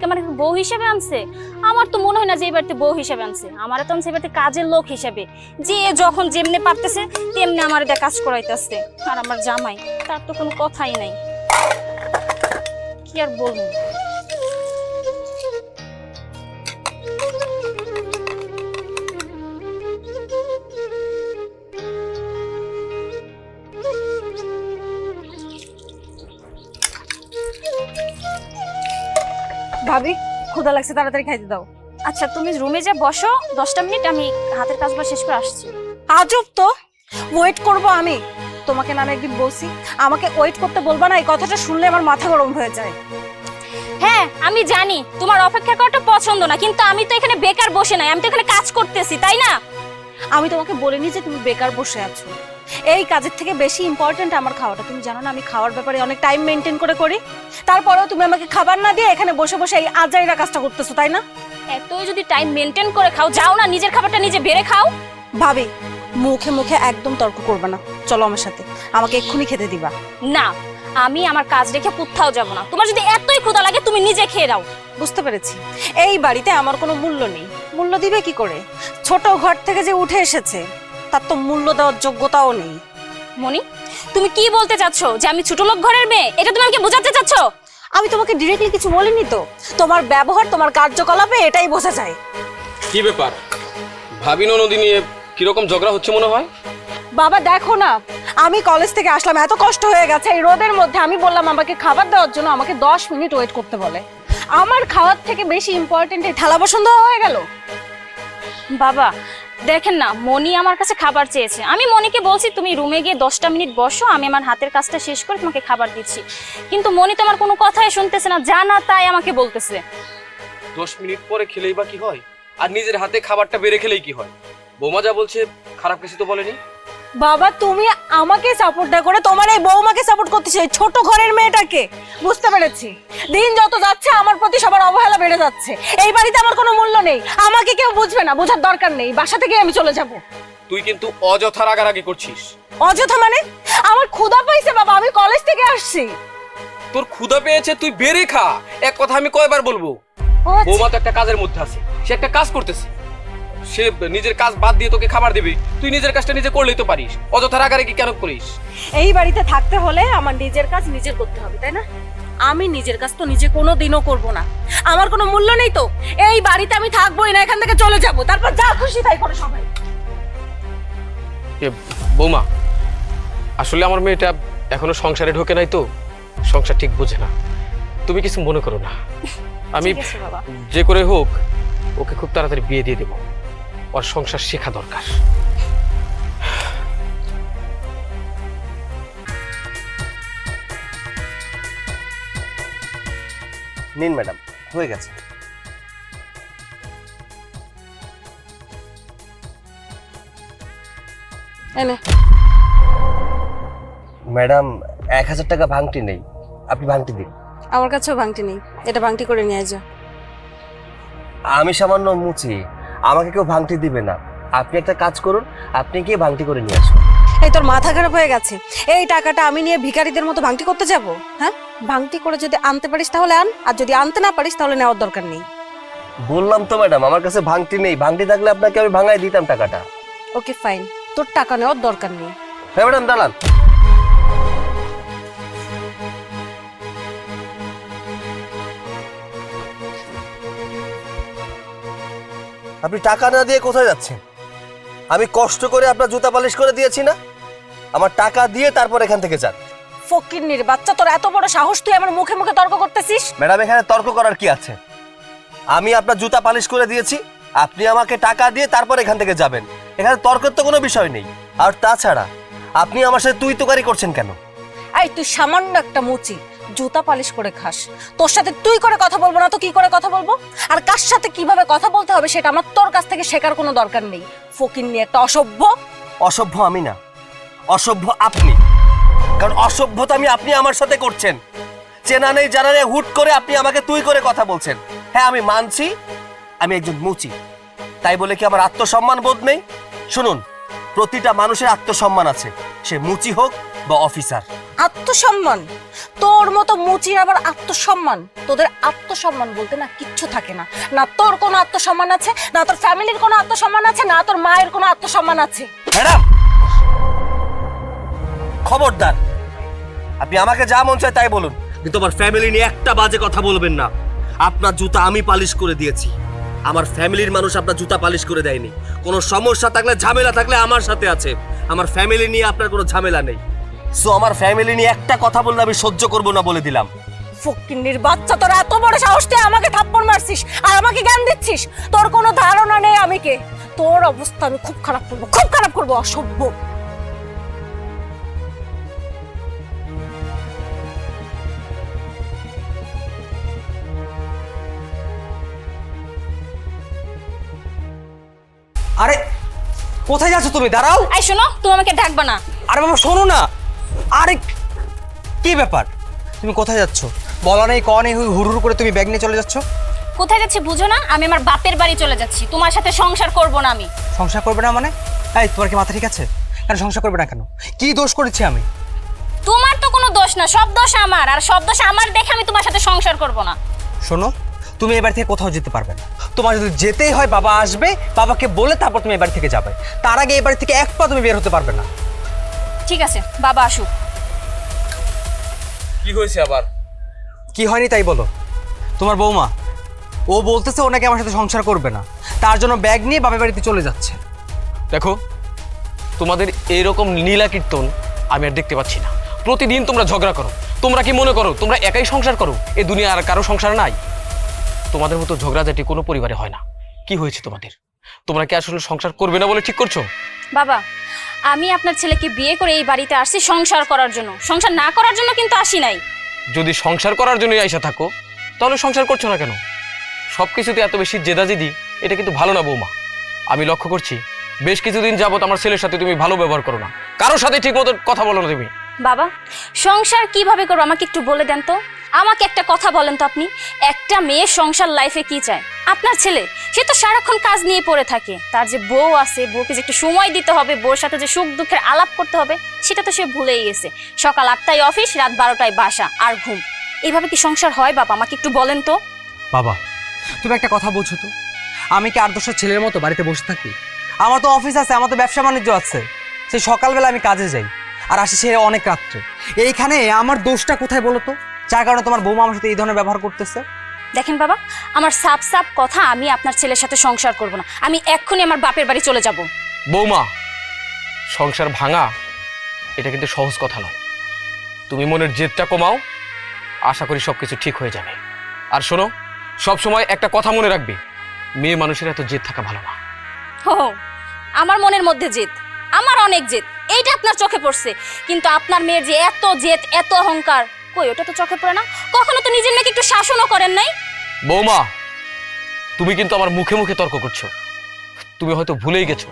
কি আমার বউ হিসেবে আনছে? আমার তো মনে হয় না যে এই বাড়িতে বউ হিসেবে আনছে। আমার তো আনছে এই বাড়িতে কাজের লোক হিসেবে, যে যখন যেমনে পারতেছে তেমনি আমার এটা কাজ করাইতেছে। আর আমার জামাই, তার তো কোনো কথাই নাই, কি আর বলবো। ভাবি ক্ষুধা লাগছে, তাড়াতাড়ি খাইতে দাও। আচ্ছা তুমি রুমে যা বসো, 10টা মিনিট, আমি হাতের কাজটা শেষ করে আসছি। আজব তো, ওয়েট করব আমি? তোমাকে না আমি একদিন বলছি আমাকে ওয়েট করতে বলবা না, এই কথাটা শুনলে আমার মাথা গরম হয়ে যায়। হ্যাঁ আমি জানি তোমার অপেক্ষা করাটা পছন্দ না, কিন্তু আমি তো এখানে বেকার বসে নাই, আমি তো এখানে কাজ করতেছি, তাই না? আমি তোমাকে বলিনি যে তুমি বেকার বসে আছো। এই কাজের থেকে বেশি ইম্পর্টেন্ট আমার খাওয়াটা। তুমি জানো না আমি খাওয়ার ব্যাপারে অনেক টাইম মেনটেন করে করি, তারপরেও তুমি আমাকে খাবার না দিয়ে এখানে বসে বসে এই আজাইরা কাজটা করতেছো, তাই না? এতই যদি টাইম মেনটেন করে খাও, যাও না নিজের খাবারটা নিজে বেড়ে খাও। ভাবি মুখে মুখে একদম তর্ক করবে না, চলো আমার সাথে, আমাকে এক্ষুনি খেতে দিবা। না, আমি আমার কাজ রেখে কোথাও যাব না। তোমার যদি এতই ক্ষুধা লাগে তুমি নিজে খেয়ে নাও। বুঝতে পেরেছি, এই বাড়িতে আমার কোনো মূল্য নেই। মূল্য দিবে কি করে? ছোট ঘর থেকে যে উঠে এসেছে তার তো মূল্য দেওয়ার যোগ্যতাও নেই। মনি, তুমি কি বলতে চাচ্ছ? যে আমি ছোট লোক ঘরের মেয়ে, এটা তুমি আমাকে বোঝাতে চাচ্ছ? আমি তোমাকে ডিরেক্টলি কিছু বলিনি তো, তোমার ব্যবহার তোমার কার্যকলাপে এটাই বোঝা যায়। কি ব্যাপার ভাবি ননদি নিয়ে কিরকম ঝগড়া হচ্ছে মনে হয়? বাবা দেখো না, আমি কলেজ থেকে আসলাম, এত কষ্ট হয়ে গেছে এই রোদের মধ্যে, আমি বললাম আমাকে খাবার দেওয়ার জন্য, আমাকে 10 মিনিট ওয়েট করতে বলে। আমার খাওয়ার থেকে বেশি ইম্পর্টেন্ট এই থালা বাসন ধোয়া হয়ে গেল। বাবা দেখেন না, মনি আমার কাছে খাবার চেয়েছে, আমি মনিকে বলছি তুমি রুমে গিয়ে 10টা মিনিট বসো, আমি আমার হাতের কাজটা শেষ করে তোমাকে খাবার দিচ্ছি। কিন্তু মনি তো আমার কোনো কথাই শুনতেছে না, যা না তাই আমাকে বলতেছে। 10 মিনিট পরে খেলেই বা কি হয়? আর নিজের হাতে খাবারটা বেড়ে খেলেই কি হয়? বৌমা যা বলছে খারাপ কিছু তো বলেনি। বাবা তুমি আমাকে সাপোর্ট না করে তোমার এই বৌমাকে সাপোর্ট করতেছো, এই ছোট ঘরের মেয়েটাকে। বুঝতে পেরেছি, দিন যত যাচ্ছে আমার প্রতি সবার অবহেলা বেড়ে যাচ্ছে। এই বাড়িতে আমার কোনো মূল্য নেই, আমাকে কেউ বুঝবে না, বোঝার দরকার নেই, বাসা থেকে আমি চলে যাব। তুই কিন্তু অযথা রাগারাগি করছিস। অযথা মানে? আমার ক্ষুধা পাইছে বাবা, আমি কলেজ থেকে আসছি। তোর ক্ষুধা পেয়েছে, তুই বেড়ে খা। এক কথা আমি কয়বার বলবো? বৌমা তো একটা কাজের মধ্যে আছে, সে একটা কাজ করতেছে, সে নিজের কাজ বাদ দিয়ে তোকে খাবার দিবি, তুই নিজের কাজটা নিজে করলেই তো পারিস। অযথা রাগারাগি কেন করিস? এই বাড়িতে থাকতে হলে আমার নিজের কাজ নিজের করতে হবে, তাই না? আমি নিজের কাজ তো নিজে কোনোদিনও করব না, আমার কোনো মূল্য নেই তো। এই বাড়িতে আমি থাকবোই না, এখান থেকে চলে যাব, তারপর যা খুশি তাই করো সবাই। বৌমা আসলে আমার মেয়েটা এখনো সংসারে ঢোকে নাই তো, সংসার ঠিক বোঝে না, তুমি কিছু মনে করো না। আমি ঠিক আছে বাবা। যে করে হোক ওকে খুব তাড়াতাড়ি বিয়ে দিয়ে দেবো, ওর সংসার শেখা দরকার। নিন ম্যাডাম, হয়ে গেছে। এনে ম্যাডাম 1000 টাকা ভাঙটি নেই, আপনি ভাঙটি দিন। আমার কাছেও ভাঙটি নেই, এটা ভাঙটি করে নিয়ে যা। আমি সামান্য মুচি, আমাকে কেউ ভাঙটি দিবে না। আপনি একটা কাজ করুন, আপনি গিয়ে ভাঙটি করে নিয়ে আসুন। এই তোর মাথা খারাপ হয়ে গেছে? এই টাকাটা আমি নিয়ে ভিখারিদের মতো ভাঙটি করতে যাব? হ্যাঁ, ভাঙটি করে যদি আনতে পারিস তাহলে আন, আর যদি আনতে না পারিস তাহলে নেওয়ার দরকার নেই। বললাম তো ম্যাডাম আমার কাছে ভাঙটি নেই, ভাঙটি থাকলে আপনাকে আমি ভাঙাই দিতাম টাকাটা। ওকে ফাইন, তোর টাকা নেওয়ার দরকার নেই। হ্যাঁ ম্যাডাম দাঁড়ান। আপনি টাকা না দিয়ে কোথায় যাচ্ছেন? আমি কষ্ট করে আপনার জুতা পালিশ করে দিয়েছি না, আমার টাকা দিয়ে তারপর এখান থেকে যান। ফকিন্নির বাচ্চা, তোর এত বড় সাহস, তুই আমার মুখে মুখে তর্ক করতেছিস? ম্যাডাম এখানে তর্ক করার কি আছে? আমি আপনার জুতা পালিশ করে দিয়েছি, আপনি আমাকে টাকা দিয়ে তারপর এখান থেকে যাবেন, এখানে তর্কের তো কোনো বিষয় নেই। আর তাছাড়া আপনি আমার সাথে তুই তোকারি করছেন কেন? এই তুই সামান্য একটা মুচি, জুতা পালিশ করে খাস, তোর সাথে তুই করে কথা বলবো না তো কি করে কথা বলবো? আর কার সাথে কিভাবে কথা বলতে হবে সেটা আমার তোর কাছ থেকে শেখার কোনো দরকার নেই। ফকিন্নি একটা অসভ্য। অসভ্য আমি না, অসভ্য আপনি। কারণ অসভ্যতা আপনি আমার সাথে করছেন, চেনা নেই জানা নেই হুট করে আপনি আমাকে তুই করে কথা বলছেন। হ্যাঁ আমি মানছি আমি একজন মুচি, তাই বলে কি আমার আত্মসম্মান বোধ নেই? শুনুন, প্রতিটা মানুষের আত্মসম্মান আছে, সে মুচি হোক বা অফিসার। আত্মসম্মান? তোর মতো মুচির আবার আত্মসম্মান? তোদের আত্মসম্মান বলতে না কিচ্ছু থাকে না। না তোর কোনো আত্মসম্মান আছে, না তোর ফ্যামিলির কোনো আত্মসম্মান আছে, না তোর মায়ের কোনো আত্মসম্মান আছে। ম্যাডাম, খবরদার, আপনি আমাকে যা মন চায় তাই বলুন, কিন্তু আমার ফ্যামিলি নিয়ে একটা বাজে কথা বলবেন না। আপনার জুতা আমি পালিশ করে দিয়েছি, আমার ফ্যামিলির মানুষ আপনার জুতা পালিশ করে দেয়নি। কোনো সমস্যা থাকলে, ঝামেলা থাকলে আমার সাথে আছে, আমার ফ্যামিলি নিয়ে আপনার কোনো ঝামেলা নেই। সো আমার ফ্যামিলি নিয়ে একটা কথা বললে আমি সহ্য করব না বলে দিলাম। ফকিন্নির বাচ্চা, তোর এত বড় সাহস, তুই আমাকে থাপ্পড় মারছিস আর আমাকে জ্ঞান দিচ্ছিস? তোর কোনো ধারণা নেই আমি কে। তোর অবস্থা আমি খুব খারাপ করবো, খুব খারাপ করবো, অসভ্য। আরে কোথায় যাচ্ছ তুমি? দাঁড়াও। এই শোনো, তুমি আমাকে ডাকবা না। আরে বাবা শোনো না। আরে কি ব্যাপার, তুমি কোথায় যাচ্ছ? বলা নেই ক নেই, হুড় করে তুমি ব্যাগ নিয়ে চলে যাচ্ছ। কোথায় যাচ্ছি বুঝো না? আমি আমার বাপের বাড়ি চলে যাচ্ছি। তোমার সাথে সংসার করব না আমি। সংসার করবে না মানে? এই তোমার কি মাথা ঠিক আছে? কেন সংসার করবে না কেন? কি দোষ করেছি আমি? তোমার তো কোনো দোষ না, সব দোষ আমার, আর সব দোষ আমার দেখে আমি তোমার সাথে সংসার করব না। শোনো, তুমি এবার থেকে কোথাও যেতে পারবে না। তোমার যদি যেতেই হয় বাবা আসবে, বাবাকে বলে তারপর তুমি এবার থেকে যাবে। তার আগে এবার থেকে এক পা তুমি বের হতে পারবে না। ঠিক আছে, বাবা আসুক। কি হয়েছে আবার? কি হয়নি তাই বলো। তোমার বৌমা ও বলতেছে ও নাকি আমার সাথে সংসার করবে না, তার জন্য ব্যাগ নিয়ে বাপের বাড়িতে চলে যাচ্ছে। দেখো, তোমাদের এইরকম নীলা কীর্তন আমি আর দেখতে পাচ্ছি না। প্রতিদিন তোমরা ঝগড়া করো। তোমরা কি মনে করো তোমরা একাই সংসার করো? এই দুনিয়া আর কারো সংসার নাই? তোমাদের মতো ঝগড়াঝাটি কোনো পরিবারে হয় না। কি হয়েছে তোমাদের? তোমরা কি আসলে সংসার করবে না বলে ঠিক করছো? বাবা, আমি আপনার ছেলেকে বিয়ে করে এই বাড়িতে আসছি সংসার করার জন্য, সংসার না করার জন্য কিন্তু আসি নাই। যদি সংসার করার জন্যই আইসা থাকো, তাহলে সংসার করছো না কেন? সব কিছুতে এত বেশি জেদাজেদি, এটা কিন্তু ভালো না বৌমা। আমি লক্ষ্য করছি বেশ কিছুদিন যাবত আমার ছেলের সাথে তুমি ভালো ব্যবহার করো না, কারোর সাথে ঠিক মতো কথা বলো না তুমি। বাবা, সংসার কিভাবে করবো আমাকে একটু বলে দেন তো। আমাকে একটা কথা বলেন তো আপনি, একটা মেয়ে সংসার লাইফে কি চায়? আপনার ছেলে সে তো সারাক্ষণ কাজ নিয়ে পড়ে থাকে। তার যে বউ আছে, বউকে যে একটু সময় দিতে হবে, বউর সাথে যে সুখ দুঃখের আলাপ করতে হবে, সেটা তো সে ভুলেই গেছে। সকাল 8টায় অফিস, রাত 12টায় বাসা আর ঘুম। এইভাবে কি সংসার হয় বাবা? আমাকে একটু বলেন তো। বাবা তুমি একটা কথা বলছো তো, আমি কি 8-10 ছেলের মতো বাড়িতে বসে থাকি? আমার তো অফিস আছে, আমার তো ব্যবসা বাণিজ্য আছে। সেই সকালবেলা আমি কাজে যাই আর আসি সে অনেক রাত্রে। এইখানে আমার দোষটা কোথায় বলো তো, যার কারণে তোমার বৌমা আমার সাথে এই ধরনের ব্যবহার করতেছে? দেখেন বাবা, আমার সাপ সাপ কথা, আমি আপনার ছেলের সাথে সংসার করব না। আমি এক্ষুনি আমার বাপের বাড়ি চলে যাব। বৌমা, সংসার ভাঙা এটা কিন্তু সহজ কথা নয়। তুমি মনের জেদটা কমাও, আশা করি সবকিছু ঠিক হয়ে যাবে। আর শোনো, সব সময় একটা কথা মনে রাখবে, মেয়ে মানুষের এত জেদ থাকা ভালো না। হো, আমার মনের মধ্যে জেদ, আমার অনেক জেদ, এইটা আপনার চোখে পড়ছে। কিন্তু আপনার মেয়ের যে এত জেদ, এত অহংকার, কই ওটা তো চোখে পড়ে না। কখনো তো নিজের নাকি একটু শাসনও করেন নাই। বৌমা, তুমি কিন্তু আমার মুখে মুখে তর্ক করছো। তুমি হয়তো ভুলেই গেছো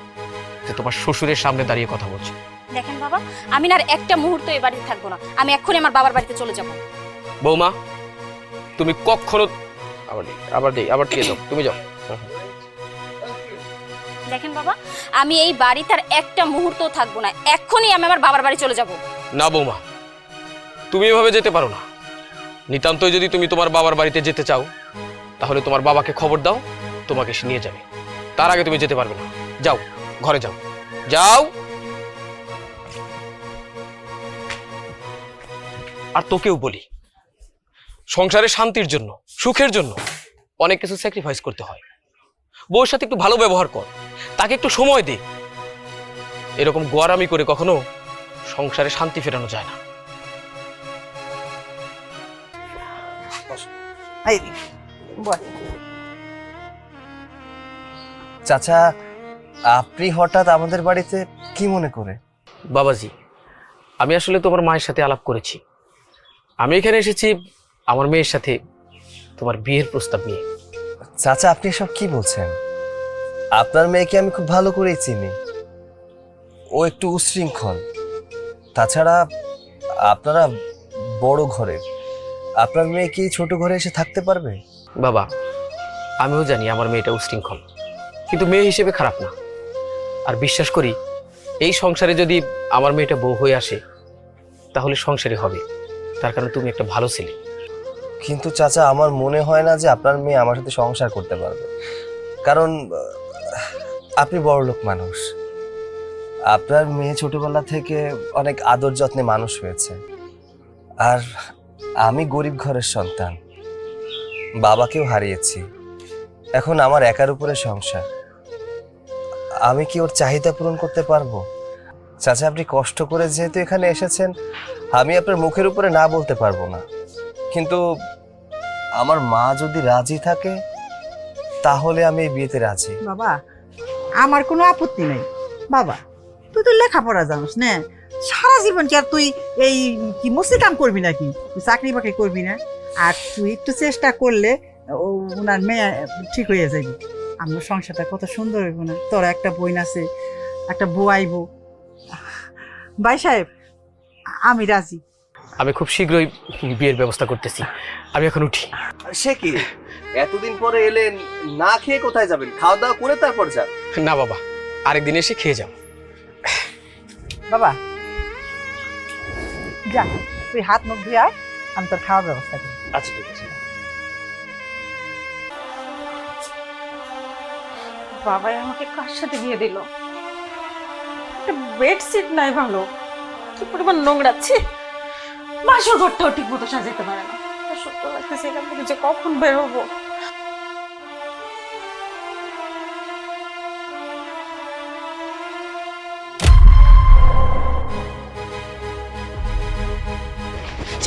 যে তোমার শ্বশুরের সামনে দাঁড়িয়ে কথা বলছো। দেখেন বাবা, আমি না আর একটা মুহূর্ত এই বাড়িতে থাকবো না। আমি এক্ষুনি আমার বাবার বাড়িতে চলে যাব। বৌমা, তুমি কখনো আবার দিয়ে যাও, তুমি যাও। দেখেন বাবা, আমি এই বাড়িতে আর একটা মুহূর্তও থাকবো না। এক্ষুনি আমি আমার বাবার বাড়ি চলে যাব। না বৌমা, তুমি এভাবে যেতে পারো না। নিতান্তই যদি তুমি তোমার বাবার বাড়িতে যেতে চাও, তাহলে তোমার বাবাকে খবর দাও, তোমাকে সে নিয়ে যাবে। তার আগে তুমি যেতে পারবে না। যাও, ঘরে যাও, যাও। আর তোকেও বলি, সংসারে শান্তির জন্য, সুখের জন্য অনেক কিছু স্যাক্রিফাইস করতে হয়। বউর সাথে একটু ভালো ব্যবহার কর, তাকে একটু সময় দে। এরকম গোয়ারামি করে কখনো সংসারে শান্তি ফেরানো যায় না। চাচা, আপনি হঠাৎ আমাদের বাড়িতে কি মনে করে? বাবাজি, আমি আসলে তোমার মায়ের সাথে আলাপ করেছি। আমি এখানে এসেছি আমার মেয়ের সাথে তোমার বিয়ের প্রস্তাব নিয়ে। চাচা, আপনি সব কি বলছেন? আপনার মেয়েকে আমি খুব ভালো করেই চিনি। ও একটু উশৃঙ্খল। তাছাড়া আপনারা বড় ঘরের, আপনার মেয়ে কি ছোট ঘরে এসে থাকতে পারবে? বাবা, আমিও জানি আমার মেয়েটা উশৃঙ্খল, কিন্তু মেয়ে হিসেবে খারাপ না। আর বিশ্বাস করি, এই সংসারে যদি আমার মেয়েটা বউ হয়ে আসে, তাহলে সংসারই হবে। তার কারণে তুমি একটা ভালো ছেলে। কিন্তু চাচা, আমার মনে হয় না যে আপনার মেয়ে আমার সাথে সংসার করতে পারবে, কারণ আপনি বড়লোক মানুষ। আপনার মেয়ে ছোটবেলা থেকে অনেক আদর যত্নে মানুষ হয়েছে, আর আমি গরিব ঘরের সন্তান, বাবাকেও হারিয়েছি। এখন আমার একার উপরে সংসার, আমি কি ওর চাহিদা পূরণ করতে পারবো? চাচা, আপনি কষ্ট করে যেহেতু এখানে এসেছেন, আমি আপনার মুখের উপরে না বলতে পারবো না, কিন্তু আমার মা যদি রাজি থাকে তাহলে আমি এই বিয়েতে রাজি। বাবা, আমার কোনো আপত্তি নেই। বাবা, তুই তো লেখাপড়া জানিস না, সারা জীবন কি আর তুই এই কি মস্তি কাম করবি নাকি? তুই চাকরি বাকরি করবি না? আর তুই একটু চেষ্টা করলে ওনার মেয়ে ঠিক হয়ে যাবে। আমার সংসারটা কত সুন্দর হইব না? তোর একটা বোন আছে, একটা বউ আইব। ভাই সাহেব, আমি রাজি। আমি খুব শীঘ্রই বিয়ের ব্যবস্থা করতেছি। আমি এখন উঠি। সে কি, এতদিন পরে এলেন, না খেয়ে কোথায় যাবেন? খাওয়া দাওয়া করে তারপর যান। না বাবা, আরেকদিন এসে খেয়ে যাও। বাবা যা, তুই হাত মুখ ধুয়ে আয়, আমি তোর খাওয়ার ব্যবস্থা করি। আচ্ছা, ঠিক আছে। বাবাই আমাকে কার সাথে বিয়ে দিল? একটা বেডশিট নাই ভালো, কি পরিমাণ নোংরা! ছি, বাসর ঘরটাও ঠিক মতো সাজাতে পারে না। সত্য লাগতেছে, এখান থেকে যে কখন বের হবো।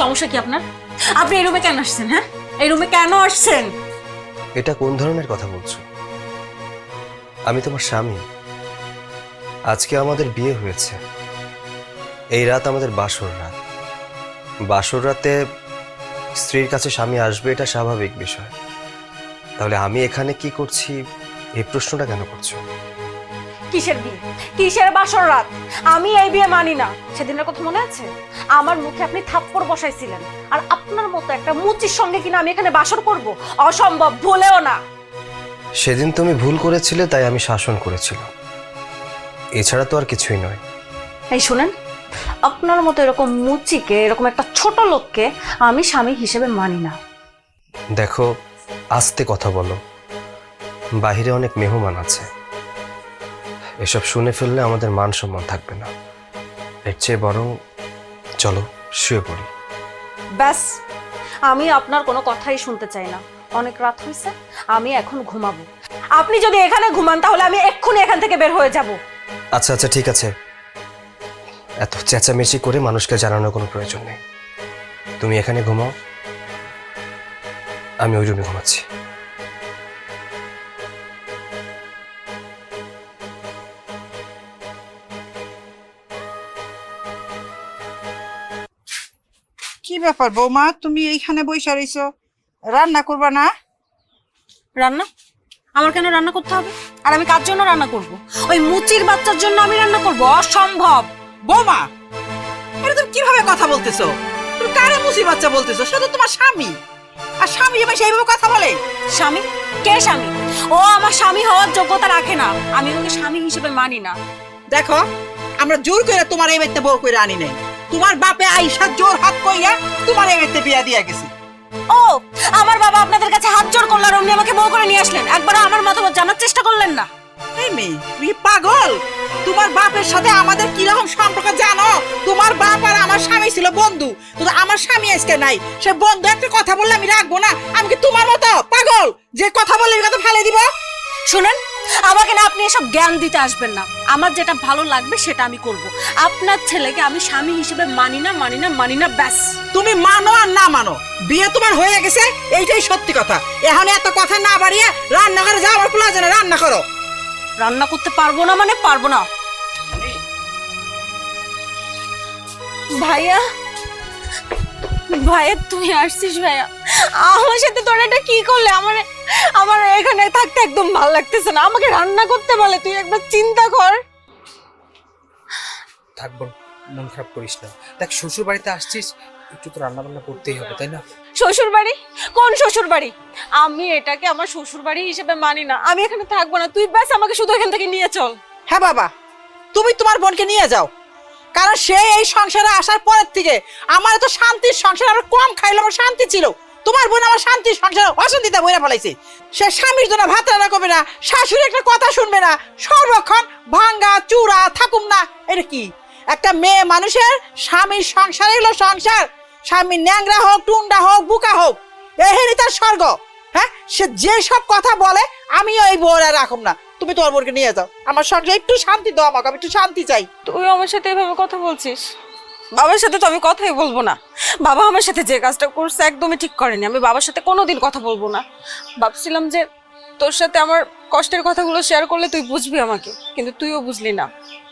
সমস্যা কি আপনার? আপনি এই রুমে কেন আসছেন? হ্যাঁ, এই রুমে কেন আসছেন? এটা কোন ধরনের কথা বলছো? আমি তোমার স্বামী। আজকে আমাদের বিয়ে হয়েছে, এই রাত আমাদের বাসর রাত। বাসর রাতে স্ত্রীর কাছে স্বামী আসবে, এটা স্বাভাবিক বিষয়। তাহলে আমি এখানে কি করছি, এই প্রশ্নটা কেন করছো? কিসের বিয়ে, কিসের বাসর রাত? আমি এই বিয়ে মানি না। সেদিনের কথা মনে আছে? আমার মুখে আপনি থাপ্পড় বসাইছিলেন, আর আপনার মতো একটা মুচির সঙ্গে কিনা আমি এখানে বাসর করব? অসম্ভব, ভুলেও না। সেদিন তুমি ভুল করেছিলে, তাই আমি শাসন করেছিলাম, এছাড়া তো আর কিছুই নয়। এই শুনেন, আপনার মতো এরকম মুচিকে, এরকম একটা ছোট লোককে আমি স্বামী হিসেবে মানি না। দেখো, আস্তে কথা বলো, বাহিরে অনেক মেহমান আছে, এসব শুনে ফেললে আমাদের মান সম্মান থাকবে না। এর চেয়ে বরং চলো শুয়ে পড়ি। ব্যাস, আমি আপনার কোনো কথাই শুনতে চাই না। অনেক রাত হয়েছে, আমি এখন ঘুমাবো। আপনি যদি এখানে ঘুমান তাহলে আমি এক্ষুনি এখান থেকে বের হয়ে যাব। আচ্ছা আচ্ছা, ঠিক আছে, এত চেঁচামেচি করে মানুষকে জানানোর কোনো প্রয়োজন নেই। তুমি এখানে ঘুমাও, আমি ওই রুমে ঘুমাচ্ছি। কি ব্যাপার বৌমা, তুমি এইখানে বসে রইছো, রান্না করবা না? রান্না? আমার কেন রান্না করতে হবে? আর আমি কার জন্য রান্না করব? ওই মুচির বাচ্চার জন্য আমি রান্না করব? অসম্ভব। বৌমা, এটা তুমি কিভাবে কথা বলতেছো? তুমি কারে মুসি বাচ্চা বলতেছো? সে তো তোমার স্বামী, আর স্বামী এবার সেইভাবে কথা বলে? স্বামী? কে স্বামী? ও আমার স্বামী হওয়ার যোগ্যতা রাখে না, আমি ওকে স্বামী হিসেবে মানি না। দেখো, আমরা জোর করে তোমার এই বাড়িতে বউ করে আনি নাই। তোমার বাপে আইসা জোর হাত কইয়া তোমার এই বাড়িতে বিয়া দিয়া গেছে। ও, আমার বাবা আপনাদের কাছে হাত জোর করলো আর অমনি আমাকে বউ করে নিয়ে আসলেন? একবার আমার মতামত জানার চেষ্টা করলেন না? এই মেয়ে, তুমি পাগল? তোমার বাপের সাথে আমাদের কিরকম সম্পর্ক জানো? তোমার বাপ আর আমার স্বামী ছিল বন্ধু, কিন্তু আমার স্বামী আজকে নাই। সে বন্ধু একটা কথা বললে আমি রাখবো না? আমি কি তোমার মতো পাগল যে কথা বললে কথা ফেলে দিব? শুনেন, আমাকে না আপনি এসব জ্ঞান দিতে আসবেন না। আমার যেটা ভালো লাগবে সেটা আমি করব। আপনার ছেলেকে আমি স্বামী হিসেবে মানি না, মানি না, মানি না, ব্যাস। তুমি মানো আর না মানো, বিয়ে তোমার হয়ে গেছে, এইটাই সত্যি কথা। এখন এত কথা না বাড়িয়ে রান্নাঘরে যাও, আমার প্রয়োজনে রান্না করো। রান্না করতে পারবো না মানে পারবো না। ভাইয়া, ভাইয়া তুই আসছিস? ভাইয়া, আমার সাথে তোরা এটা কি করলে? আমার এখানে থাকতে একদম ভালো লাগতেছে না। আমাকে রান্না করতে বলে, তুই একবার চিন্তা কর। থাকবো, মন খারাপ করিস না। দেখ, শ্বশুর বাড়িতে আসছিস, একটু তো রান্না বান্না করতেই হবে, তাই না? শ্বশুর বাড়ি? কোন শ্বশুর বাড়ি? আমি এটাকে আমার শ্বশুর বাড়ি হিসেবে মানি না। আমি এখানে থাকবো না, তুই ব্যাস আমাকে শুধু এখান থেকে নিয়ে চল। হ্যাঁ বাবা, তুমি তোমার বোনকে নিয়ে যাও, কারণ সে এই সংসারে আসার পরের থেকে আমার তো শান্তির সংসার আর কম খাইলে আমার শান্তি ছিল। তোমার বোন আমার শান্তির সংসার অশান্তিতে বইরা ফেলাইছে। সে স্বামীর জন্য ভাত রান্না করবে না, শাশুড়ি একটা কথা শুনবে না, সর্বক্ষণ ভাঙ্গা চূড়া থাকুম না। এটা কি একটা মেয়ে মানুষের স্বামীর সংসার হলো সংসার। স্বামী ন্যাংরা হোক, টুন্ডা হোক, বুকা হোক, এহেনি তার স্বর্গ। হ্যাঁ, সে যে সব কথা বলে আমিও এই বউরা রাখুম না। তুমি তোমার বোনকে নিয়ে যাও, আমার সংসারে একটু শান্তি দাও আমাকে, আমি একটু শান্তি চাই। তুই আমার সাথে এভাবে কথা বলছিস? বাবার সাথে তো আমি কথাই বলবো না। বাবা আমার সাথে যে কাজটা করছে একদমই ঠিক করেনি। আমি বাবার সাথে কোনোদিন কথা বলবো না। ভাবছিলাম যে তোর সাথে আমার কষ্টের কথাগুলো শেয়ার করলে তুই বুঝবি আমাকে, কিন্তু তুইও বুঝলি না।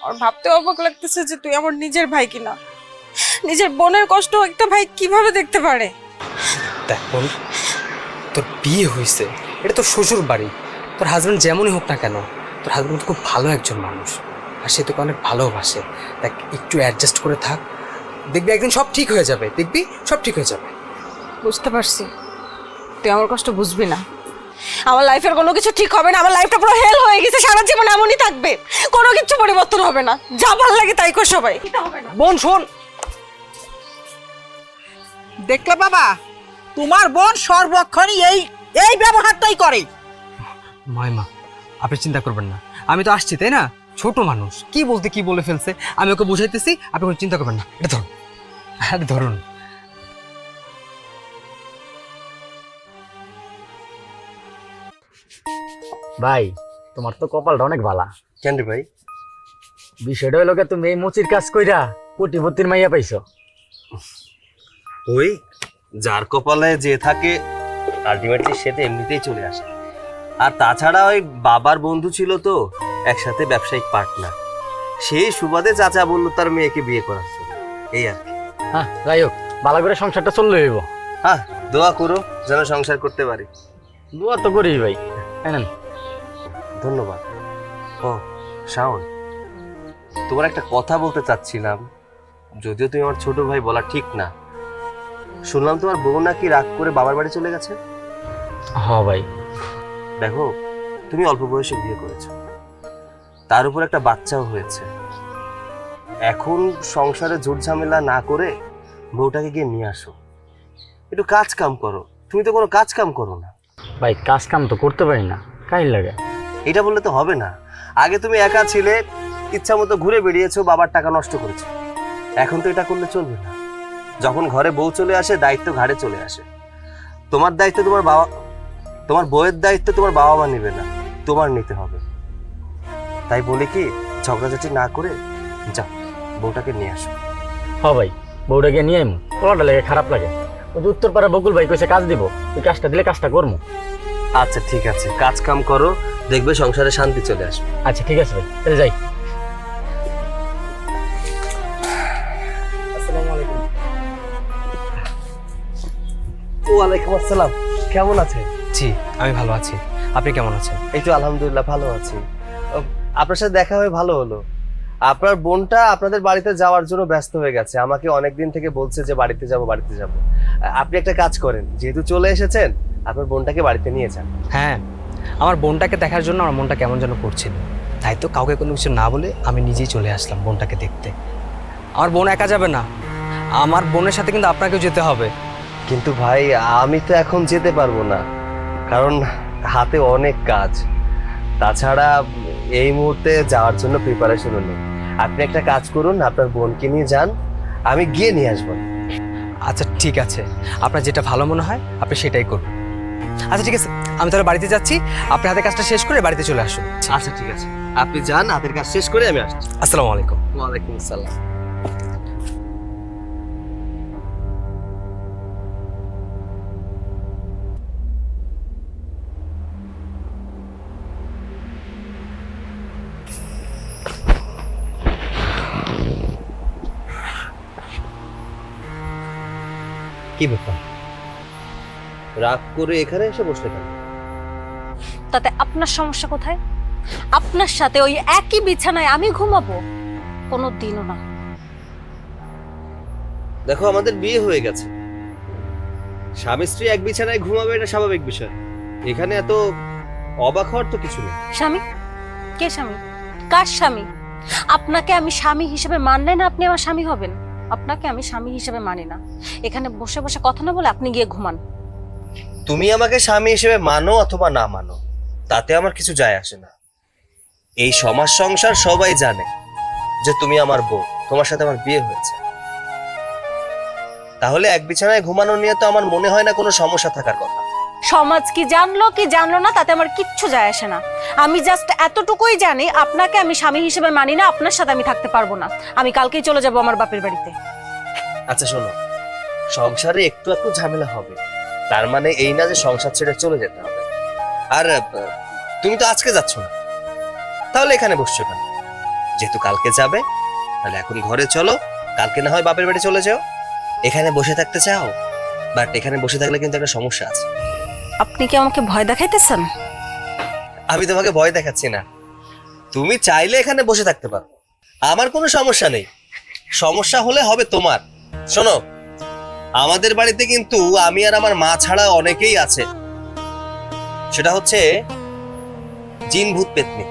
আর ভাবতে অবাক লাগতেছে যে তুই আমার নিজের ভাই কিনা। নিজের বোনের কষ্ট একটা ভাই কিভাবে দেখতে পারে? দেখ বোন, তোর বিয়ে হয়েছে, এটা তোর শ্বশুর বাড়ি। তোর হাজব্যান্ড যেমনই হোক না কেন, তোর হাজব্যান্ড খুব ভালো একজন মানুষ, আর সে তোকে অনেক ভালোবাসে। দেখ, একটু অ্যাডজাস্ট করে থাক, দেখবি একদিন সব ঠিক হয়ে যাবে। দেখবি সব ঠিক হয়ে যাবে। বুঝতে পারছি, তুই আমার কষ্ট বুঝবি না। আমার লাইফের কোনো কিছু ঠিক হবে না। আমার লাইফটা পুরো হেল হয়ে গেছে, সারা জীবন এমনই থাকবে, কোনো কিছু পরিবর্তন হবে না। যা ভালো লাগে তাই কর সবাই। বোন শোন, দেখলে বাবা, তোমার বোন সর্বক্ষণই এই এই ব্যবহারটাই করে। মা আপনি চিন্তা করবেন না, আমি তো আসছি তাই না। ছোট মানুষ কি বলতে কি বলে ফেলছে, আমি ওকে বুঝাইতেছি, আপনি কোনো চিন্তা করবেন না। এটা ধরুন, আরে ধরুন। ভাই, তোমার তো কপালটা অনেক ভালা। কেন রে ভাই? বিষয়টা হইলো কি, তুমি এই মুচির কাজ কইরা কোটিপতির মাইয়া পাইছো। ওই যার কপালে যে থাকে আলটিমেটলি সে তো এমনিতেই চলে আসে। আর তাছাড়া ওই বাবার বন্ধু ছিল তো, একসাথে ব্যবসায়িক পার্টনার, সেই সুবাদে চাচা বললো তার মেয়েকে বিয়ে করার জন্য। এই আর কি। হ্যাঁ, যাই হোক, ভালো করে সংসারটা চললে হইব। হ্যাঁ, দোয়া করো যেন সংসার করতে পারি। দোয়া তো করি ভাই। হ্যাঁ, ধন্যবাদ। ও শাওন, তোমার একটা কথা বলতে চাচ্ছিলাম, যদিও তুমি আমার ছোট ভাই, বলা ঠিক না। শুনলাম তোমার বউ নাকি রাগ করে বাবার বাড়ি চলে গেছে। হ্যাঁ ভাই। দেখো, তুমি অল্প বয়সে বিয়ে করেছো, তার উপর একটা বাচ্চাও হয়েছে। এখন সংসারে ঝুট ঝামেলা না করে বউটাকে গিয়ে নিয়ে আসো, একটু কাজ কাম করো। তুমি তো কোনো কাজ কাম করো না। ভাই, কাজ কাম তো করতে পারি না, কাই লাগে। এটা বললে তো হবে না। আগে তুমি একা ছিলে, ইচ্ছা মতো ঘুরে বেরিয়েছো, বাবার টাকা নষ্ট করেছো। এখন তো এটা করলে চলবে না। যখন ঘরে বউ চলে আসে, দায়িত্ব ঘাড়ে চলে আসে। তোমার দায়িত্ব তোমার বউয়ের দায়িত্ব তোমার বাবা মা নেবে না, তোমার নিতে হবে। তাই বলে কি, ঝগড়াঝাটি না করে যাও, বউটাকে নিয়ে আসো। হ্যাঁ ভাই, বউটাকে নিয়ে আইমু। ওলাটা লেগে খারাপ লাগে। ওই যে উত্তরপাড়া বকুল ভাই কইছে কাজ দিব, ওই কাজটা দিলে কাজটা করবো। আচ্ছা ঠিক আছে, কাজ কাম করো, দেখবে সংসারে শান্তি চলে আসবে। আচ্ছা ঠিক আছে ভাই, তাহলে যাই। আসসালামু আলাইকুম। ওয়ালাইকুম আসসালাম, কেমন আছেন? জি, আমি ভালো আছি। আপনি কেমন আছেন? এই তো আলহামদুলিল্লাহ ভালো আছি। আপনার সাথে দেখা হয়ে ভালো হলো। আপনার বোনটা আপনাদের বাড়িতে যাওয়ার জন্য ব্যস্ত হয়ে গেছে, আমাকে অনেকদিন থেকে বলছে যে বাড়িতে যাব। আপনি একটা কাজ করেন, যেহেতু চলে এসেছেন, আপনার বোনটাকে বাড়িতে নিয়ে যান। হ্যাঁ, আমার বোনটাকে দেখার জন্য আমার মনটা কেমন যেন করছিল, তাই তো কাউকে কোনো কিছু না বলে আমি নিজেই চলে আসলাম বোনটাকে দেখতে। আমার বোন একা যাবে না, আমার বোনের সাথে কিন্তু আপনাকেও যেতে হবে। কিন্তু ভাই, আমি তো এখন যেতে পারবো না, কারণ হাতে অনেক কাজ। তাছাড়া এই মুহূর্তে যাওয়ার জন্য প্রিপারেশনও নেই। আপনি একটা কাজ করুন, আপনার বোনকে নিয়ে যান, আমি গিয়ে নিয়ে আসবো। আচ্ছা ঠিক আছে, আপনার যেটা ভালো মনে হয় আপনি সেটাই করুন। আচ্ছা ঠিক আছে, আমি তাহলে বাড়িতে যাচ্ছি, আপনি হাতের কাজটা শেষ করে বাড়িতে চলে আসুন। আচ্ছা ঠিক আছে, আপনি যান, হাতের কাজ শেষ করে আমি আসছি। আসসালামু আলাইকুম। ওয়ালাইকুম আসসালাম। কি ব্যাপার, রাগ করে এখানে এসে বসলে কেন? তাতে আপনার সমস্যা কোথায়? আপনার সাথে ওই একই বিছানায় আমি ঘুমাবো? কোনো দিনও না। দেখো, আমাদের বিয়ে হয়ে গেছে, স্বামী স্ত্রী এক বিছানায় ঘুমাবে, এটা স্বাভাবিক বিষয়। এখানে এত অবাক হওয়ার তো কিছু নেই। স্বামী? কে স্বামী? কার স্বামী? আপনাকে আমি স্বামী হিসেবে মানলে না আপনি আমার স্বামী হবেন? আপনাকে আমি স্বামী হিসেবে মানি না। এখানে বসে বসে কথা না বলে আপনি গিয়ে ঘুমান। তুমি আমাকে স্বামী হিসেবে মানো অথবা না মানো, তাতে আমার কিছু যায় আসে না। এই সমাজ সংসার সবাই জানে যে তুমি আমার বউ, তোমার সাথে আমার বিয়ে হয়েছে। তাহলে এক বিছানায় ঘুমানো নিয়ে তো আমার মনে হয় না কোনো সমস্যা থাকার কথা। সমাজ কি জানলো না তাতে আমার কিচ্ছু যায় আসে না। আমি জাস্ট এতটুকুই জানি আপনাকে আমি স্বামী হিসেবে মানি না, আপনার সাথে আমি থাকতে পারবো না। আমি কালকেই চলে যাব আমার বাপের বাড়িতে। আচ্ছা শোনো, সংসারে একটু একটু ঝামেলা হবে, তার মানে এই না যে সংসার ছেড়ে চলে যেতে হবে। আর তুমি তো আজকে যাচ্ছ না, তাহলে এখানে বসছো কেন? যেহেতু কালকে যাবে, তাহলে এখন ঘরে চলো, কালকে না হয় বাপের বাড়ি চলে যাও। এখানে বসে থাকতে চাও, বাট এখানে বসে থাকলে কিন্তু একটা সমস্যা আছে। আপনি কি আমাকে ভয় দেখাইতেছেন? আমি তোমাকে ভয় দেখাচ্ছি না, তুমি চাইলে এখানে বসে থাকতে পারো, আমার কোনো সমস্যা নেই। সমস্যা হলে হবে তোমার। শোনো, আমাদের বাড়িতে কিন্তু আমি আর আমার মা ছাড়া অনেকেই আছে, সেটা হচ্ছে জিন ভূত পেতনি।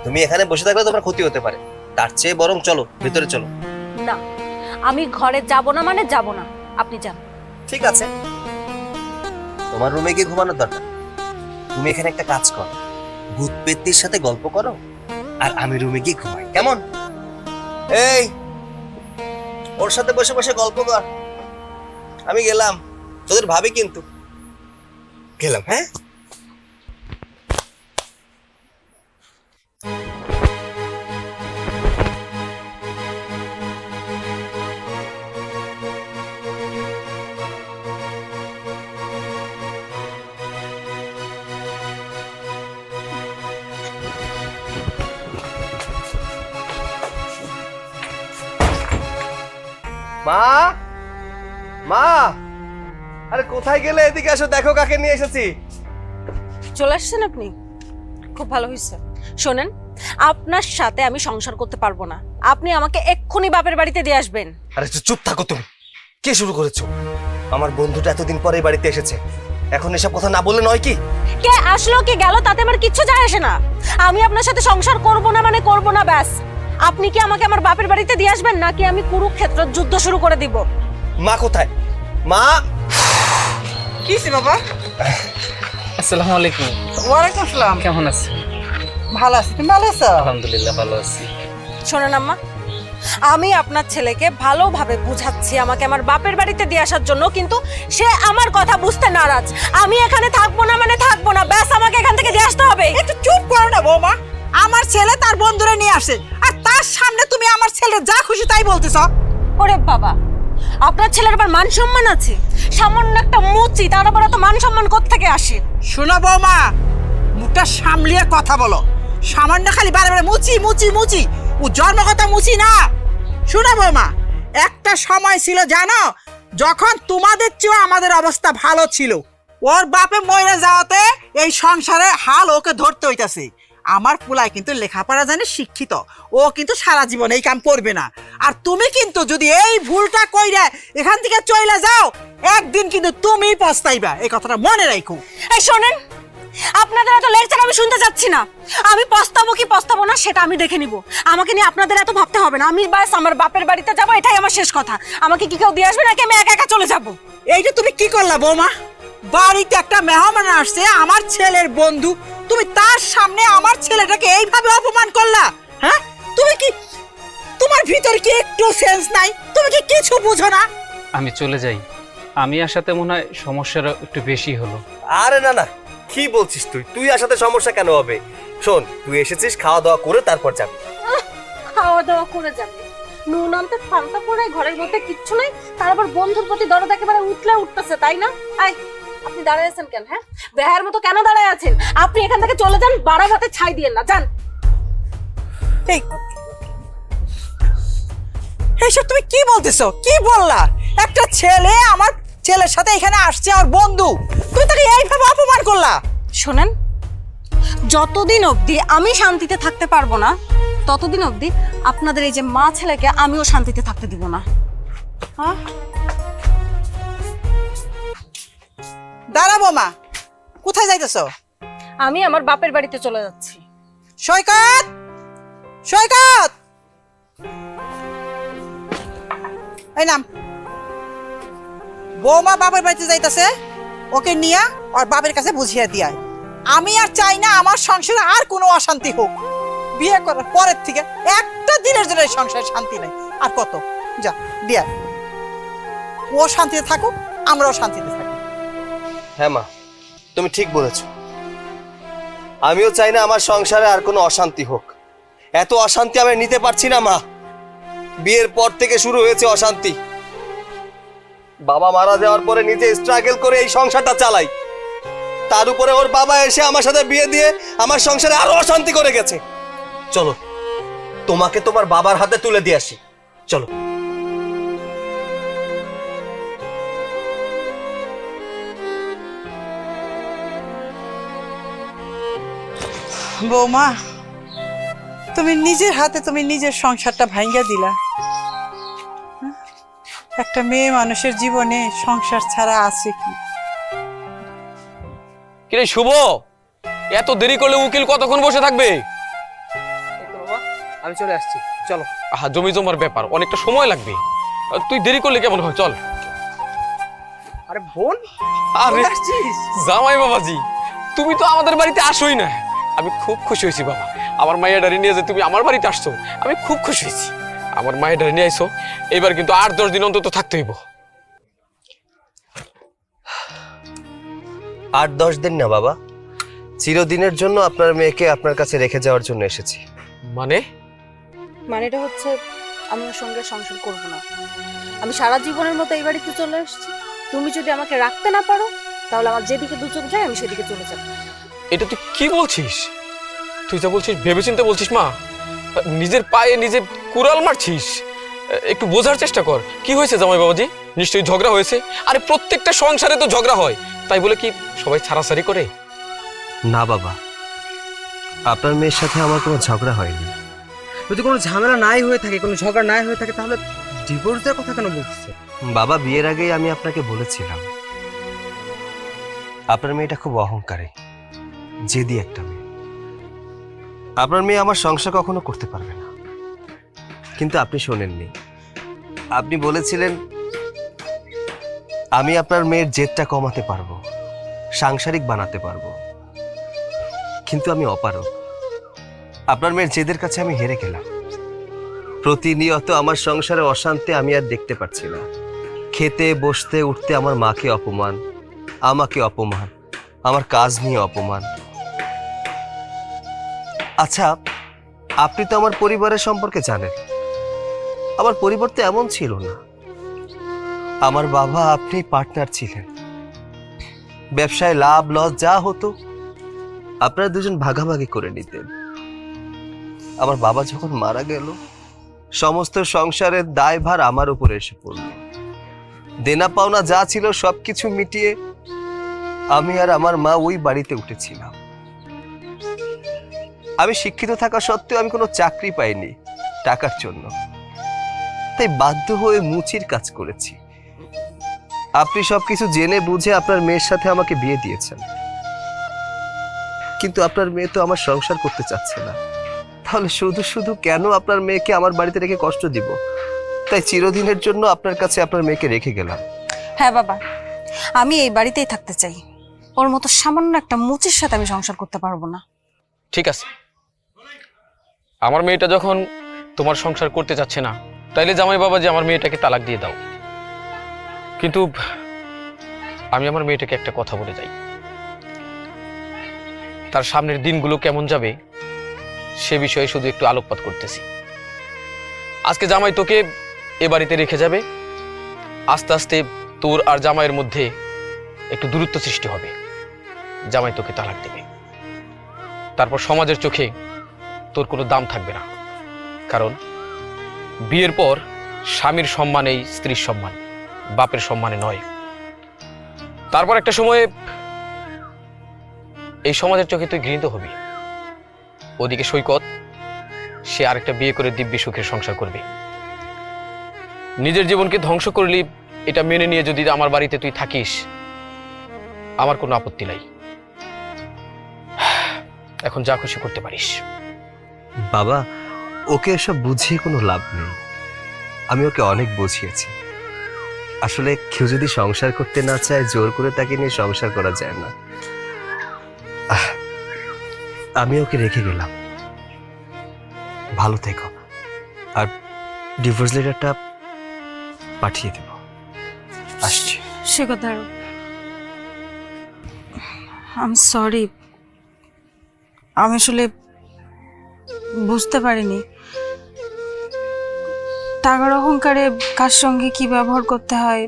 তুমি এখানে বসে থাকলে তোমার ক্ষতি হতে পারে, তার চেয়ে বরং চলো ভিতরে চলো। না, আমি ঘরে যাব না মানে যাব না, আপনি যান। ঠিক আছে, তোমার রুমে গিয়ে ঘুমানোর দরকার। তুমি এখানে একটা কাজ করো, ভূত পেতনির সাথে গল্প করো, আর আমি রুমে গিয়ে ঘুমাই, কেমন? এই, ওর সাথে বসে বসে গল্প কর। আমি গেলাম, তোদের ভাবি কিন্তু গেলাম। হ্যাঁ, মা, মা, আরে কোথায় গেলে? এদিকে আসো, দেখো কাকে নিয়ে এসেছি। চলে আসছেন আপনি, খুব ভালো হয়েছে। শোনেন, আপনার সাথে আমি সংসার করতে পারবো না। আপনি আমাকে এক্ষুনি বাপের বাড়িতে দিয়ে আসবেন। আরে চুপ থাকো তুমি, কে শুরু করেছো? আমার বন্ধুটা এতদিন পরে বাড়িতে এসেছে, এখন এসব কথা না বললে নয় কি? কে আসলো কে গেল তাতে আমার কিচ্ছু যায় আসে না। আমি আপনার সাথে সংসার করব না মানে করব না, ব্যাস। আপনি কি আমাকে আমার বাপের বাড়িতে দিয়ে আসবেন নাকি আমি কুরুক্ষেত্র যুদ্ধ শুরু করে দিব? মা কোথায়? মা, কিসে বাবা? আসসালামু আলাইকুম। ওয়ালাইকুম আসসালাম। কেমন আছেন? ভালো আছি, তুমি ভালো আছো? আলহামদুলিল্লাহ ভালো আছি। শোনেন আম্মা, আমি আপনার ছেলেকে ভালোভাবে বুঝাচ্ছি আমাকে আমার বাপের বাড়িতে দিয়ে আসার জন্য, কিন্তু সে আমার কথা বুঝতে নারাজ। আমি এখানে থাকবো না মানে থাকবো না, ব্যাস। আমাকে এখান থেকে দিয়ে আসতে হবে। একটু চুপ করো না বৌমা। আমার ছেলে তার বন্ধুরা নিয়ে আসে, আর তার সামনে তুমি আমার ছেলের যা খুশি তাই বলতেছ। ওরে বাবা, আপনার ছেলের আবার মান সম্মান আছে? সামান্য একটা মুচি, তার আবার তো মান সম্মান কোত্থেকে আসে? শোনো বৌমা, মুখটা সামলিয়ে কথা বলো। সামান্য খালি বারে বারে মুচি মুচি মুচি, ও জন্মগত মুচি না। শোনো বৌমা, একটা সময় ছিল জানো, যখন তোমাদের চেয়ে আমাদের অবস্থা ভালো ছিল। ওর বাপে মরে যাওয়াতে এই সংসারে হাল ওকে ধরতে হইতাছে। আমার পুলাই কিন্তু লেখাপড়া জানে, শিক্ষিত, ও কিন্তু সারা জীবন এই কাম করবে না। আর তুমি কিন্তু যদি এই ভুলটা কইরা এখান থেকে চলে যাও, একদিন কিন্তু তুমি পস্তাইবা, এই কথাটা মনে রাখো। এই শোনেন, আপনাদের এত লেকচার আমি শুনতে যাচ্ছি না। আমি পস্তাবো কি পস্তাবো না সেটা আমি দেখে নিব। আমাকে নিয়ে আপনাদের এত ভাবতে হবে না। আমি বাস আমার বাপের বাড়িতে যাব, এটাই আমার শেষ কথা। আমাকে কি কেউ দিয়ে আসবে নাকি আমি একা একা চলে যাব? এইটা তুমি কি করলা বৌমা? বাড়িতে একটা মেহমান আসছে, আমার ছেলের বন্ধু, তুমি তার সামনে আমার ছেলেটাকে এইভাবে অপমান করলা। হ্যাঁ, তুমি কি, তোমার ভিতরে কি একটু সেন্স নাই? তুমি কি কিছু বুঝো না? আমি চলে যাই। আমি আসাতে মনে হয় সমস্যাটা একটু বেশি হলো। আরে না না, কি বলছিস তুই? তুই আসাতে সমস্যা কেন হবে? শোন, তুই এসেছিস, খাওয়া দাওয়া করে তারপর যাবি। খাওয়া দাওয়া করে যাবে? নুন আনতে ফালতা পড়ে ঘরের মধ্যে কিচ্ছু নাই, তার আবার বন্ধুর প্রতি দরদ একেবারে উঠতেছে, তাই না? আয়, আপনি দাঁড়ায় আছেন কেন? হ্যাঁ, বেহার মতো কেন দাঁড়ায় আছেন? আপনি এখান থেকে চলে যান, বাড়া ভাতে ছাই দিয়েন না, যান। এই এইসব তুমি কি বলতেছো? কি বললা? একটা ছেলে আমার ছেলের সাথে এখানে আসছে, আমার বন্ধু, তুই তাকে এইভাবে অপমান করলা? শোনেন, যতদিন অবধি আমি শান্তিতে থাকতে পারবো না, ততদিন অবধি আপনাদের এই যে মা ছেলেকে আমিও শান্তিতে থাকতে দিব না। হ্যাঁ, দাঁড়াবো মা, কোথায় যাইতেছো? আমি আমার বাপের বাড়িতে চলে যাচ্ছি। সৈকত, সৈকত, এই নাম। বৌমা বাবার বাড়িতে যাইতাছে, ওকে নিয়া ওর বাবার কাছে বুঝিয়ে দিয়া। আমি আর চাই না আমার সংসারে আর কোনো অশান্তি হোক। বিয়ে করার পরের থেকে একটা দিনের জন্য এই সংসারে শান্তি নাই। আর কত, যা দিয়া। ও শান্তিতে থাকুক, আমরাও শান্তিতে থাকি। হ্যাঁ মা, তুমি ঠিক বলেছ। আমিও চাই না আমার সংসারে আর কোনো অশান্তি হোক। এত অশান্তি আমি নিতে পারছি না মা। বিয়ের পর থেকে শুরু হয়েছে অশান্তি। বাবা মারা যাওয়ার পরে নিজে স্ট্রাগল করে এই সংসারটা চালাই, তার উপরে ওর বাবা এসে আমার সাথে বিয়ে দিয়ে আমার সংসারে আরো অশান্তি করে গেছে। চলো, তোমাকে তোমার বাবার হাতে তুলে দিয়ে আসি। চলো। বৌমা, তুমি নিজের হাতে তুমি নিজের সংসারটা ভাঙ্গা দিলা। হ্যাঁ? একটা মেয়ে মানুষের জীবনে সংসার ছাড়া আছে কি? কিরে শুভ, এত দেরি করলে উকিল কতক্ষণ বসে থাকবে? বাবা, আমি চলে আসছি, চলো। আহা, জমি জমার ব্যাপার, অনেকটা সময় লাগবে। তুই দেরি করলে কেমন হয়, চল। আরে বোন, আরে চলে আসছিস? জামাই বাবাজি, তুমি তো আমাদের বাড়িতে আসোই না। আমি খুব খুশি হয়েছি বাবা, আমার মায়ের ডারি নিয়ে যে তুমি আমার বাড়িতে আসছো, আমি খুব খুশি হয়েছি। আমার মায়ের ডারি নিয়ে আইসো, এবার কিন্তু 8-10 দিন অন্তত থাকতে হইব। 8-10 দিন না বাবা, চিরদিনের জন্য আপনার মেয়েকে আপনার কাছে রেখে যাওয়ার জন্য এসেছি। মানেটা হচ্ছে আমি ওর সঙ্গে সংসার করব না। আমি সারা জীবনের মতো এই বাড়িতে চলে এসেছি। তুমি যদি আমাকে রাখতে না পারো, তাহলে আমার যেদিকে দু চোখ যায় আমি সেদিকে চলে যাব। এটা তুই কি বলছিস? তুই যা বলছিস ভেবেচিন্তে বলছিস মা? নিজের পায়ে নিজে কুড়াল মারছিস? একটু বোঝার চেষ্টা কর, কি হয়েছে জামাই বাবাজি? নিশ্চয়ই ঝগড়া হয়েছে। আরে প্রত্যেকটা সংসারে তো ঝগড়া হয়, তাই বলে কি সবাই ছাড়াছাড়ি করে? না বাবা, আপনার মেয়ের সাথে আমার কোনো ঝগড়া হয়নি। যদি কোনো ঝামেলা নাই হয়ে থাকে, কোনো ঝগড়া নাই হয়ে থাকে, তাহলে ডিভোর্স দেওয়ার কথা কেন বলতেছে? বাবা, বিয়ের আগেই আমি আপনাকে বলেছিলাম আপনার মেয়েটা খুব অহংকারী, জেদি একটা মেয়ে। আপনার মেয়ে আমার সংসার কখনো করতে পারবে না। কিন্তু আপনি শোনেননি, আপনি বলেছিলেন আমি আপনার মেয়ের জেদটা কমাতে পারবো, সাংসারিক বানাতে পারবো। কিন্তু আমি অপারগ। আপনার মেয়ের জেদের কাছে আমি হেরে গেলাম। প্রতিনিয়ত আমার সংসারে অশান্তি আমি আর দেখতে পাচ্ছি না। খেতে বসতে উঠতে আমার মাকে অপমান, আমাকে অপমান, আমার কাজ নিয়ে অপমান। আচ্ছা, আপনি তো আমার পরিবারের সম্পর্কে জানেন। আমার পরিবার তো এমন ছিল না। আমার বাবা আপনি পার্টনার ছিলেন, ব্যবসায় লাভ লস যা হতো আপনারা দুজন ভাগাভাগি করে নিতেন। আমার বাবা যখন মারা গেল, সমস্ত সংসারের দায়ভার আমার উপরে এসে পড়ল। দেনা পাওনা যা ছিল সবকিছু মিটিয়ে আমি আর আমার মা ওই বাড়িতে উঠেছিলাম। আমি শিক্ষিত থাকা সত্ত্বেও আমি কোনো চাকরি পাইনি টাকার জন্য, তাই বাধ্য হয়ে মুচির কাজ করেছি। আপনি সবকিছু জেনে বুঝে আপনার মেয়ের সাথে আমাকে বিয়ে দিয়েছেন, কিন্তু আপনার মেয়ে তো আমার সংসার করতে চাচ্ছে না। তাহলে শুধু শুধু কেন আপনার মেয়েকে আমার বাড়িতে রেখে কষ্ট দিব? তাই চিরদিনের জন্য আপনার কাছে আপনার মেয়েকে রেখে গেলাম। হ্যাঁ বাবা, আমি এই বাড়িতেই থাকতে চাই। ওর মতো সামান্য একটা মুচির সাথে আমি সংসার করতে পারবো না। ঠিক আছে, আমার মেয়েটা যখন তোমার সংসার করতে চাচ্ছে না, তাইলে জামাই বাবা যে আমার মেয়েটাকে তালাক দিয়ে দাও। কিন্তু আমি আমার মেয়েটাকে একটা কথা বলে যাই, তার সামনের দিনগুলো কেমন যাবে সে বিষয়ে শুধু একটু আলোকপাত করতেছি। আজকে জামাই তোকে এ বাড়িতে রেখে যাবে, আস্তে আস্তে তোর আর জামাইয়ের মধ্যে একটু দূরত্ব সৃষ্টি হবে। জামাই তোকে তালাক দেবে, তারপর সমাজের চোখে তোর কোনো দাম থাকবে না। কারণ বিয়ের পর স্বামীর সম্মানেই স্ত্রীর সম্মান, বাপের সম্মানে নয়। তারপর একটা সময়ে এই সমাজের চোখে তুই ঘৃণিত হবি। ওদিকে সৈকত, সে আরেকটা বিয়ে করে দিব্যি সুখের সংসার করবে। নিজের জীবনকে ধ্বংস করলি এটা মেনে নিয়ে যদি আমার বাড়িতে তুই থাকিস, আমার কোনো আপত্তি নাই। এখন যা খুশি করতে পারিস। বাবা, ওকে এসব বুঝিয়ে কোনো লাভ নেই। আমি ওকে অনেক বুঝিয়েছি। আসলে কেউ যদি সংসার করতে না চায়, জোর করে তাকে নিয়ে সংসার করা যায় না। আমি ওকে রেখে গেলাম। ভালো থেকো, আর ডিভোর্স লেটারটা পাঠিয়ে দেব। আসছি। সে কথা আই সরি, আমি আসলে বুঝতে পারিনি টাকার অহংকারে কার সঙ্গে কি ব্যবহার করতে হয়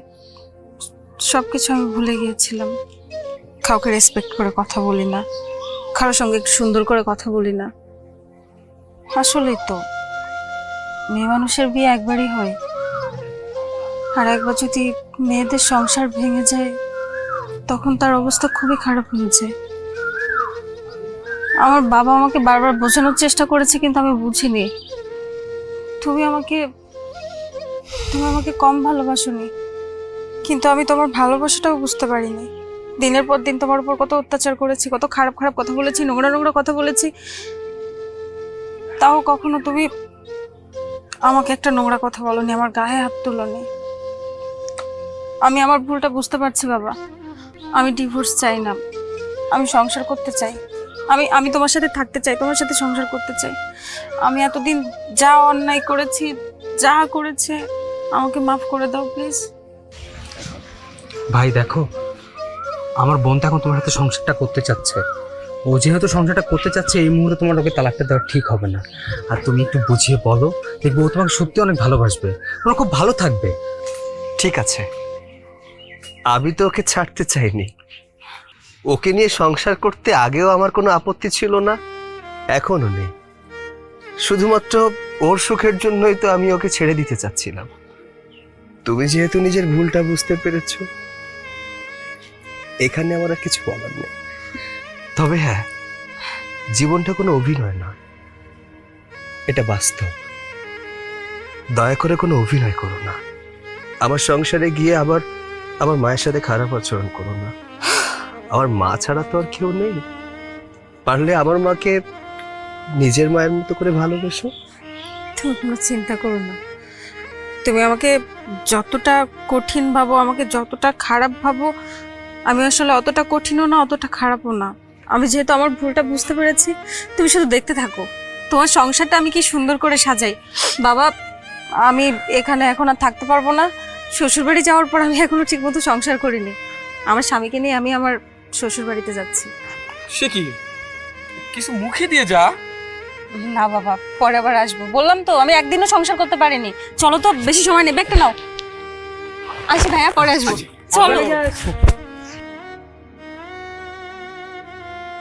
সবকিছু আমি ভুলে গিয়েছিলাম। কাউকে রেসপেক্ট করে কথা বলি না, কারোর সঙ্গে একটু সুন্দর করে কথা বলি না। আসলেই তো মেয়ে মানুষের বিয়ে একবারই হয়, আর একবার যদি মেয়েদের সংসার ভেঙে যায় তখন তার অবস্থা খুবই খারাপ হয়ে যায়। আমার বাবা আমাকে বারবার বোঝানোর চেষ্টা করেছে, কিন্তু আমি বুঝিনি। তুমি আমাকে কম ভালোবাসোনি, কিন্তু আমি তোমার ভালোবাসাটাও বুঝতে পারিনি। দিনের পর দিন তোমার উপর কত অত্যাচার করেছি, কত খারাপ খারাপ কথা বলেছি, নোংরা নোংরা কথা বলেছি, তাও কখনো তুমি আমাকে একটা নোংরা কথা বলোনি, আমার গায়ে হাত তুলোনি। আমি আমার ভুলটা বুঝতে পারছি বাবা। আমি ডিভোর্স চাই না, আমি সংসার করতে চাই। আমি তোমার সাথে থাকতে চাই, তোমার সাথে সংসার করতে চাই। আমি এতদিন যা অন্যায় করেছি, যা করেছে, আমাকে মাফ করে দাও প্লিজ। ভাই দেখো, আমার বোন তো এখন তোমার সাথে সংসারটা করতে চাচ্ছে। ও যেহেতু সংসারটা করতে চাচ্ছে, এই মুহূর্তে তোমার ওকে তালাকটা দেওয়া ঠিক হবে না। আর তুমি একটু বুঝিয়ে বলো, দেখবে ও তোমাকে সত্যি অনেক ভালোবাসবে, ওরা খুব ভালো থাকবে। ঠিক আছে, আমি তো ওকে ছাড়তে চাইনি। ওকে নিয়ে সংসার করতে আগেও আমার কোনো আপত্তি ছিল না, এখনো নেই। শুধুমাত্র ওর সুখের জন্যই তো আমি ওকে ছেড়ে দিতে চাচ্ছিলাম। তুমি যেহেতু নিজের ভুলটা বুঝতে পেরেছ, এখানে আমার আর কিছু বলার নেই। তবে হ্যাঁ, জীবনটা কোনো অভিনয় নয়, এটা বাস্তব। দয়া করে কোনো অভিনয় করো না। আমার সংসারে গিয়ে আবার আমার মায়ের সাথে খারাপ আচরণ করো না। আমার মা ছাড়া তো আর কেউ নেই। পারলে আমার মাকে নিজের মায়ের মতো করে ভালোবেসো। তুমি কোনো চিন্তা করো না। তুমি আমাকে যতটা কঠিন ভাবো, আমাকে যতটা খারাপ ভাবো, আমি আসলে অতটা কঠিনও না, অতটা খারাপও না। আমি যেহেতু আমার ভুলটা বুঝতে পেরেছি, তুমি শুধু দেখতে থাকো তোমার সংসারটা আমি কি সুন্দর করে সাজাই। বাবা, আমি এখানে এখন আর থাকতে পারবো না। শ্বশুরবাড়ি যাওয়ার পর আমি এখনো ঠিকমতো সংসার করিনি। আমার স্বামীকে নিয়ে আমি আমার শ্বশুরবাড়িতে যাচ্ছি। সে কি কিছু মুখে দিয়ে যা। না বাবা, পরে আবার আসবো। বললাম তো আমি একদিনও সংসার করতে পারিনি। চলো তো, বেশি সময় নেবে, একটা নাও। আসি ভাইয়া, পরে আসবো। চলো।